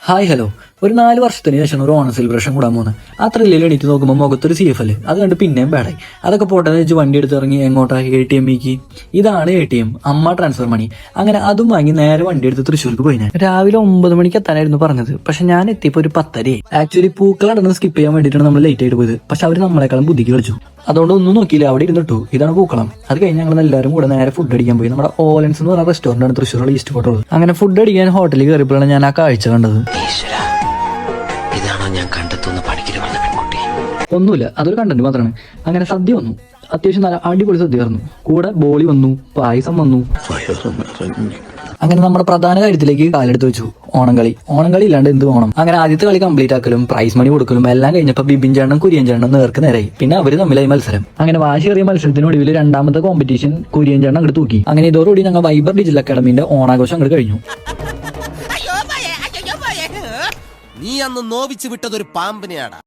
Hi hello. ഒരു 4 വർഷത്തിന് ശേഷം ഒരു ഓണം സെലിബ്രേഷൻ കൂടാൻ പോകുന്നത്. ആ ത്രില്ലിൽ എണീറ്റ് നോക്കുമ്പോൾ മുഖത്തൊരു CFL. അത് കണ്ട് പിന്നെയും ബാഡായി. അതൊക്കെ പോട്ടെന്ന് വെച്ച് വണ്ടി എടുത്ത് ഇറങ്ങി എങ്ങോട്ടാ? ATM-ക്ക്. ഇതാണ് ATM, അമ്മ ട്രാൻസ്ഫർ മണി. അങ്ങനെ അതും വാങ്ങി നേരെ വണ്ടി എടുത്ത് തൃശ്ശൂർക്ക് പോയി. ഞാൻ രാവിലെ 9 മണിക്ക് എത്താനായിരുന്നു പറഞ്ഞത്. പക്ഷെ ഞാൻ എത്തിയപ്പോൾ ഒരു 10:30. ആക്ച്വലി പൂക്കളടന്ന് സ്കിപ്പ് ചെയ്യാൻ വേണ്ടിയിട്ടാണ് നമ്മൾ ലേറ്റ് ആയിട്ട് പോയത്. പക്ഷെ അവർ നമ്മളെക്കാളും ബുദ്ധിക്ക് കളിച്ചു. അതുകൊണ്ട് ഒന്നും നോക്കിയില്ല, അവിടെ ഇരുന്നിട്ടു. ഇതാണ് പൂക്കളം. അത് കഴിഞ്ഞ് ഞങ്ങൾ എല്ലാവരും കൂടെ നേരെ ഫുഡ് അടിക്കാൻ പോയി. നമ്മുടെ ഓലൻസ് എന്ന് പറഞ്ഞ റെസ്റ്റോറന്റ് ആണ് തൃശ്ശൂർ ഈസ്റ്റ് ഫോട്ടോ. അങ്ങനെ ഫുഡ് അടിക്കാൻ ഹോട്ടലിൽ കയറിയപ്പോഴാണ് ഞാൻ ആ കാഴ്ച കണ്ടത്. ഇതാണോ ഞാൻ കണ്ടെത്തുന്ന പണിക്കര് വന്ന പെൺകുട്ടി? ഒന്നുമില്ല, അതൊരു കണ്ടന്റ് മാത്രമാണ്. അങ്ങനെ സദ്യ വന്നു. അത്യാവശ്യം നല്ല അടിപൊളി സദ്യ ആയിരുന്നു. കൂടെ ബോളി വന്നു, പായസം വന്നു. അങ്ങനെ നമ്മുടെ പ്രധാന കാര്യത്തിലേക്ക് കാലെടുത്ത് വെച്ചു. ഓണം കളി ഇല്ലാണ്ട് എന്ത് ഓണം? അങ്ങനെ ആദ്യത്തെ കളി കംപ്ലീറ്റ് ആക്കലും പ്രൈസ് മണി കൊടുക്കലും എല്ലാം കഴിഞ്ഞപ്പോൾ ബിബിൻ ചേട്ടനും കുര്യൻ ചേട്ടനും നേർക്ക് നേരായി. പിന്നെ അവര് തമ്മിലായി മത്സരം. അങ്ങനെ വാശിയേറിയ മത്സരത്തിനൊടുവിൽ രണ്ടാമത്തെ കോമ്പറ്റീഷൻ കുര്യൻ ചേട്ടൻ അങ്ങോട്ട് തൂക്കി. അങ്ങനെ ഇതോടുകൂടി ഞങ്ങൾ വൈബർ ഡിജിറ്റൽ അക്കാഡമിന്റെ ഓണാഘോഷം അങ്ങോട്ട് കഴിഞ്ഞു. നീ അന്ന് നോവിച്ച് വിട്ടതൊരു പാമ്പിനെയാടാ.